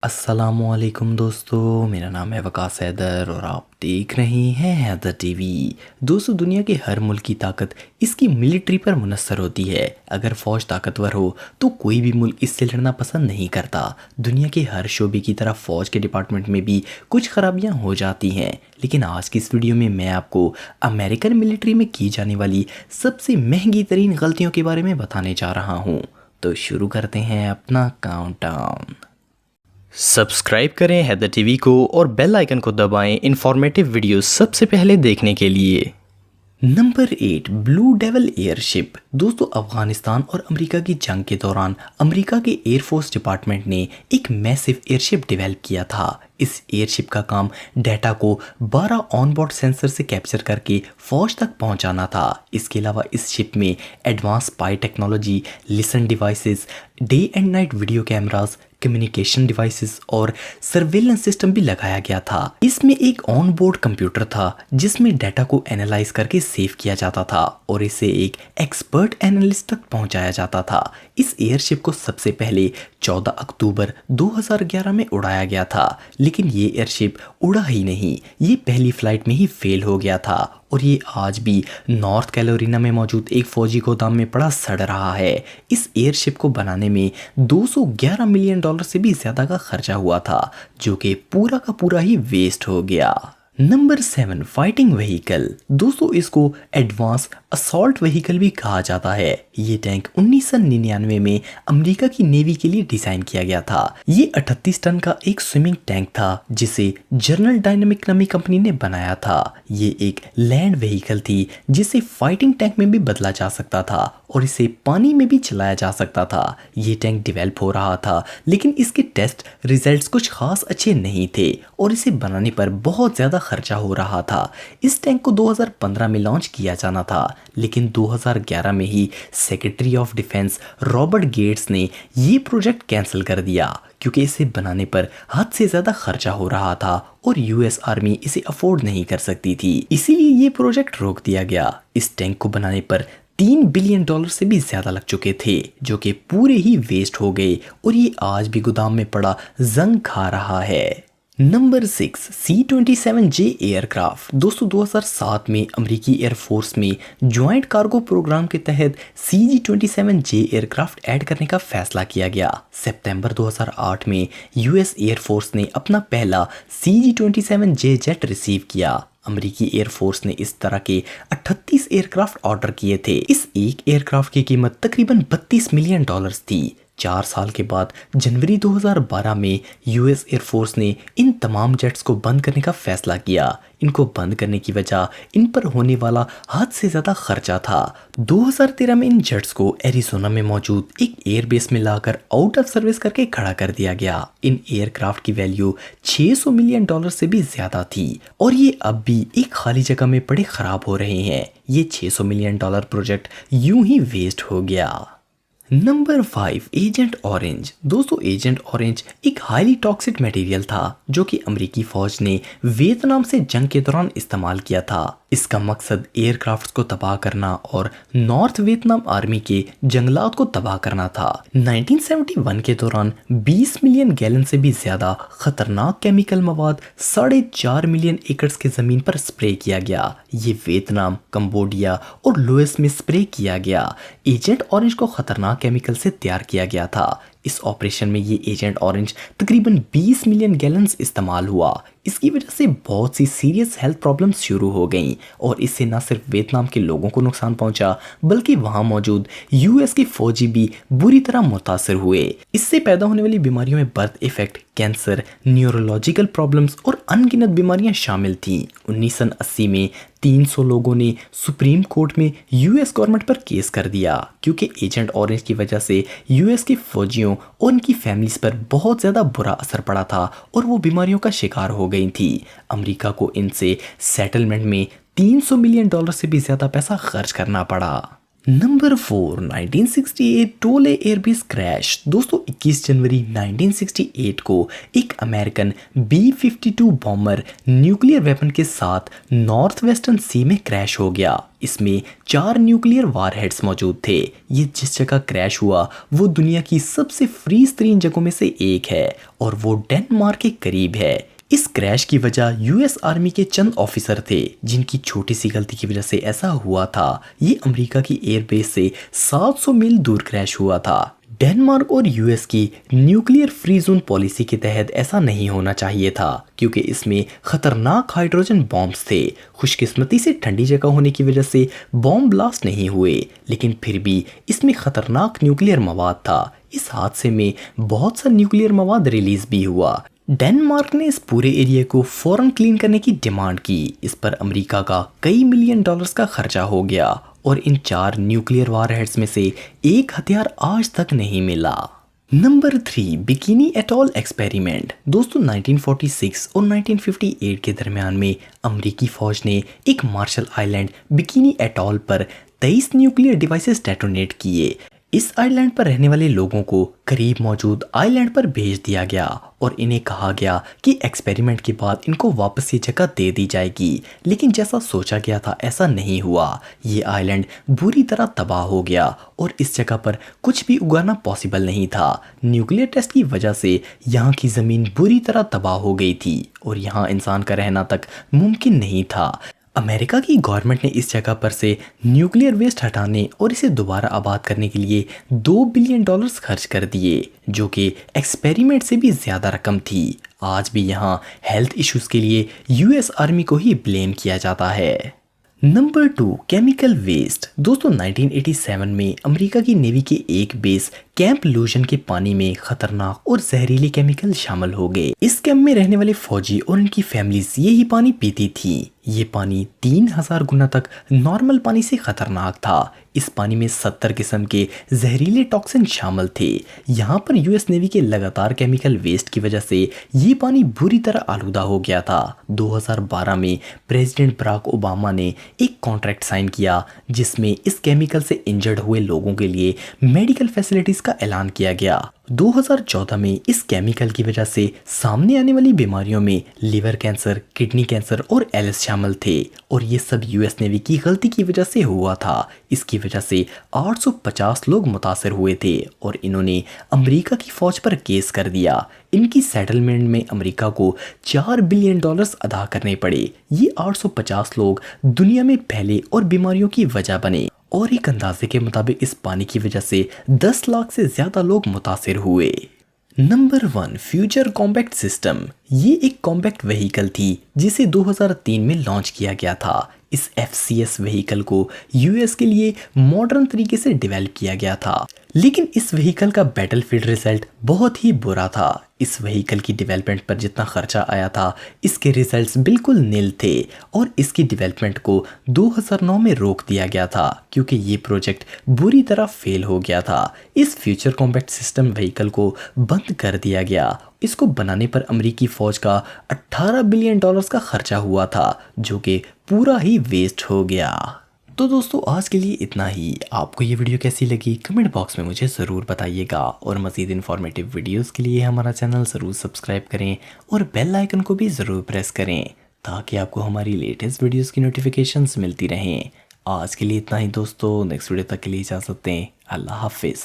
अस्सलामुअलैकुम दोस्तों, मेरा नाम है वकास हैदर और आप देख रहे हैं हैदर टीवी। दोस्तों, दुनिया के हर मुल्क की ताकत इसकी मिलिट्री पर मुनहसर होती है। अगर फ़ौज ताकतवर हो तो कोई भी मुल्क इससे लड़ना पसंद नहीं करता। दुनिया के हर शोबे की तरह फ़ौज के डिपार्टमेंट में भी कुछ खराबियां हो जाती हैं, लेकिन आज की इस वीडियो में मैं आपको अमेरिकन मिलिट्री में की जाने वाली सबसे महंगी तरीन गलतियों के बारे में बताने जा रहा हूँ। तो शुरू करते हैं अपना काउंटडाउन। सब्सक्राइब करें हैदर टीवी को और बेल आइकन को दबाएं इंफॉर्मेटिव वीडियो सबसे पहले देखने के लिए। Number 8, blue devil airship. दोस्तों, अफगानिस्तान और अमेरिका की जंग के दौरान अमेरिका के एयरफोर्स डिपार्टमेंट ने एक मैसिव एयरशिप डेवलप किया था। इस एयरशिप का काम डाटा को 12 ऑनबोर्ड सेंसर से कैप्चर करके फौज तक पहुंचाना था। इसके अलावा इस शिप में advance spy technology, listen devices, day and night video cameras, communication devices और सर्वेलेंस सिस्टम भी लगाया गया था। इसमें एक ऑन बोर्ड कंप्यूटर था जिसमें डाटा को एनालाइज करके सेव किया जाता था और इसे एक एक्सपर्ट एनालिस्ट तक पहुंचाया जाता था। इस एयरशिप को सबसे पहले 14 अक्टूबर 2011 में उड़ाया गया था, लेकिन ये एयरशिप उड़ा ही नहीं, ये पहली फ्लाइट में ही फेल हो गया था और ये आज भी नॉर्थ कैरोलिना में मौजूद एक फौजी गोदाम में पड़ा सड़ रहा है। इस एयरशिप को बनाने में 211 मिलियन डॉलर से भी ज्यादा का खर्चा हुआ था, जो कि पूरा का पूरा ही वेस्ट हो गया। Number 7, fighting vehicle. दोस्तों, इसको एडवांस असॉल्ट व्हीकल भी कहा जाता है। ये टैंक 1999 में अमेरिका की नेवी के लिए डिजाइन किया गया था। ये 38 टन का एक स्विमिंग टैंक था जिसे जनरल डायनामिक नामी कंपनी ने बनाया था। ये एक लैंड व्हीकल थी जिसे फाइटिंग टैंक में भी बदला जा सकता था और इसे पानी में भी चलाया जा सकता था। ये टैंक डेवलप हो रहा था, लेकिन इसके टेस्ट रिजल्ट्स कुछ खास अच्छे नहीं थे और इसे बनाने पर बहुत ज्यादा खर्चा हो रहा था। इस टैंक को 2015 में लॉन्च किया जाना था, लेकिन 2011 में ही secretary of defence Robert Gates ने ये प्रोजेक्ट कैंसिल कर दिया क्योंकि इसे बनाने पर हद से ज्यादा खर्चा हो रहा था और यूएस आर्मी इसे अफोर्ड नहीं कर सकती थी। इसीलिए ये प्रोजेक्ट रोक दिया गया। इस टैंक को बनाने पर 3 बिलियन डॉलर से भी ज्यादा लग चुके थे, जो कि पूरे ही वेस्ट हो गए और ये आज भी गोदाम में पड़ा जंग खा रहा है। Number 6, C-27J aircraft. दोस्तों, 2007 में अमेरिकी एयरफोर्स में ज्वाइंट कार्गो प्रोग्राम के तहत CG-27J एयरक्राफ्ट ऐड करने का फैसला किया गया। सितंबर 2008 में यूएस एयरफोर्स ने अपना पहला CG-27J जेट रिसीव किया। अमेरिकी एयरफोर्स ने इस तरह के 38 एयरक्राफ्ट ऑर्डर किए थे। इस एक एयरक्राफ्ट की कीमत तकरीबन 32 मिलियन डॉलर्स थी। 4 साल के बाद जनवरी 2012 में यूएस एयरफोर्स ने इन तमाम जेट्स को बंद करने का फैसला किया। इनको बंद करने की वजह इन पर होने वाला हद से ज्यादा खर्चा था। 2013 में इन जेट्स को एरिजोना में मौजूद एक एयरबेस में लाकर आउट ऑफ सर्विस करके खड़ा कर दिया गया। इन एयरक्राफ्ट की वैल्यू 600 मिलियन डॉलर से भी ज्यादा थी और ये अब भी एक खाली जगह में पड़े खराब हो रहे हैं। ये 600 मिलियन डॉलर प्रोजेक्ट यूं ही वेस्ट हो गया। Number 5, agent orange. दोस्तों, एजेंट ऑरेंज एक हाईली टॉक्सिक मटेरियल था जो कि अमेरिकी फौज ने वियतनाम से जंग के दौरान इस्तेमाल किया था। इसका मकसद एयरक्राफ्ट्स को तबाह करना और नॉर्थ वियतनाम आर्मी के जंगलात को तबाह करना था। 1971 के दौरान 20 मिलियन गैलन से भी ज्यादा खतरनाक केमिकल मवाद 4.5 मिलियन एकड़ की जमीन पर स्प्रे किया गया। ये वियतनाम, कंबोडिया और लाओस में स्प्रे किया गया। एजेंट ऑरेंज को खतरनाक केमिकल से तैयार किया गया था। इस ऑपरेशन में ये एजेंट ऑरेंज तकरीबन 20 मिलियन गैलन्स इस्तेमाल हुआ। इसकी वजह से बहुत सी सीरियस हेल्थ प्रॉब्लम्स शुरू हो गईं और इससे न सिर्फ वियतनाम के लोगों को नुकसान पहुंचा, बल्कि वहां मौजूद यूएस के फौजी भी बुरी तरह मुतासर हुए। इससे पैदा होने वाली बीमारियों में birth effect, cancer, neurological problems और अनगिनत बीमारियां शामिल थीं। 1980 में 300 लोगों ने सुप्रीम कोर्ट में यूएस गवर्नमेंट पर केस कर दिया क्योंकि एजेंट ऑरेंज की वजह से यूएस के फौजियों और उनकी फैमिलीज पर बहुत ज्यादा बुरा असर पड़ा था और वो बीमारियों का शिकार हो गई थी। अमेरिका को इनसे सेटलमेंट में 300 मिलियन डॉलर से भी ज्यादा पैसा खर्च करना पड़ा। नंबर 4, 1968 टोले एयरबेस क्रैश। दोस्तों 21 जनवरी 1968 को एक American B-52 bomber nuclear weapon के साथ नॉर्थ वेस्टर्न सी में क्रैश हो गया। इसमें 4 न्यूक्लियर वारहेड्स मौजूद थे। ये जिस जगह क्रैश हुआ वो दुनिया की सबसे फ्रीज तरीन जगहों में से एक है और वो डेनमार्क के करीब है। इस क्रैश की वजह यूएस आर्मी के चंद ऑफिसर थे जिनकी छोटी सी गलती की वजह से ऐसा हुआ था। ये अमेरिका की एयरबेस से 700 मील दूर क्रैश हुआ था। डेनमार्क और यूएस की न्यूक्लियर फ्री जोन पॉलिसी के तहत ऐसा नहीं होना चाहिए था क्योंकि इसमें खतरनाक हाइड्रोजन बॉम्ब्स थे। खुशकिस्मती से ठंडी जगह होने की वजह से बॉम्ब ब्लास्ट नहीं हुए, लेकिन फिर भी इसमें खतरनाक न्यूक्लियर मवाद था। इस हादसे में बहुत सा न्यूक्लियर मवाद रिलीज भी हुआ। डेनमार्क ने इस पूरे एरिया को फौरन क्लीन करने की डिमांड की। इस पर अमेरिका का कई मिलियन डॉलर्स का खर्चा हो गया और इन 4 न्यूक्लियर वारहेड्स में से एक हथियार आज तक नहीं मिला। Number 3, bikini atoll experiment. दोस्तों 1946 और 1958 के दरमियान में अमेरिकी फौज ने एक मार्शल आइलैंड बिकिनी एटॉल पर 23 न्यूक्लियर डिवाइसेस डेटोनेट किए। इस आइलैंड पर रहने वाले लोगों को करीब मौजूद आइलैंड पर भेज दिया गया और इन्हें कहा गया कि एक्सपेरिमेंट के बाद इनको वापस ये जगह दे दी जाएगी, लेकिन जैसा सोचा गया था ऐसा नहीं हुआ। ये आइलैंड बुरी तरह तबाह हो गया और इस जगह पर कुछ भी उगाना पॉसिबल नहीं था। न्यूक्लियर टेस्ट की वजह से यहाँ की ज़मीन बुरी तरह तबाह हो गई थी और यहाँ इंसान का रहना तक मुमकिन नहीं था। अमेरिका की गवर्नमेंट ने इस जगह पर से न्यूक्लियर वेस्ट हटाने और इसे दोबारा आबाद करने के लिए $2 बिलियन खर्च कर दिए, जो कि एक्सपेरिमेंट से भी ज़्यादा रकम थी। आज भी यहाँ हेल्थ इश्यूज़ के लिए यूएस आर्मी को ही ब्लेम किया जाता है। Number 2, chemical waste. दोस्तों 1987 में अमेरिका की नेवी के एक बेस कैंप लूजन के पानी में खतरनाक और जहरीले केमिकल शामिल हो गए। इस कैंप में रहने वाले फौजी और उनकी फैमिलीज यही पानी पीती थी। ये पानी 3000 गुना तक नॉर्मल पानी से खतरनाक था। इस पानी में 70 किस्म के जहरीले टॉक्सिन शामिल थे। यहाँ पर यूएस नेवी के लगातार केमिकल वेस्ट की वजह से ये पानी बुरी तरह आलूदा हो गया था। 2012 में प्रेसिडेंट बराक ओबामा ने एक कॉन्ट्रैक्ट साइन किया जिसमें इस केमिकल से इंजर्ड हुए लोगों के लिए मेडिकल फैसिलिटीज का ऐलान किया गया। 2014 में इस केमिकल की वजह से सामने आने वाली बीमारियों में लिवर कैंसर, किडनी कैंसर और एलएस शामिल थे और ये सब यूएस नेवी की गलती की वजह से हुआ था। इसकी वजह से 850 लोग मुतासर हुए थे और इन्होंने अमेरिका की फौज पर केस कर दिया। इनकी सेटलमेंट में अमेरिका को $4 बिलियन अदा करने पड़े। ये 850 लोग दुनिया में फैले और बीमारियों की वजह बने और एक अंदाजे के मुताबिक इस पानी की वजह से 10 लाख से ज्यादा लोग मुतासिर हुए। Number 1, future compact system. ये एक कॉम्पैक्ट व्हीकल थी जिसे 2003 में लॉन्च किया गया था। इस FCS व्हीकल को यूएस के लिए मॉडर्न तरीके से डेवलप किया गया था, लेकिन इस व्हीकल का बैटलफील्ड रिजल्ट बहुत ही बुरा था। इस व्हीकल की डेवलपमेंट पर जितना खर्चा आया था इसके रिजल्ट्स बिल्कुल नील थे और इसकी डेवलपमेंट को 2009 में रोक दिया गया था क्योंकि ये प्रोजेक्ट बुरी तरह फेल हो गया था। इस फ्यूचर कॉम्पैक्ट सिस्टम व्हीकल को बंद कर दिया गया। इसको बनाने पर अमेरिकी फौज का $18 बिलियन का खर्चा हुआ था जो कि पूरा ही वेस्ट हो गया। तो दोस्तों आज के लिए इतना ही। आपको ये वीडियो कैसी लगी कमेंट बॉक्स में मुझे ज़रूर बताइएगा और मज़ीद इन्फॉर्मेटिव वीडियोस के लिए हमारा चैनल ज़रूर सब्सक्राइब करें और बेल आइकन को भी ज़रूर प्रेस करें ताकि आपको हमारी लेटेस्ट वीडियोस की नोटिफिकेशंस मिलती रहें। आज के लिए इतना ही दोस्तों, नेक्स्ट वीडियो तक के लिए इजाज़त दें। अल्लाह हाफिज़।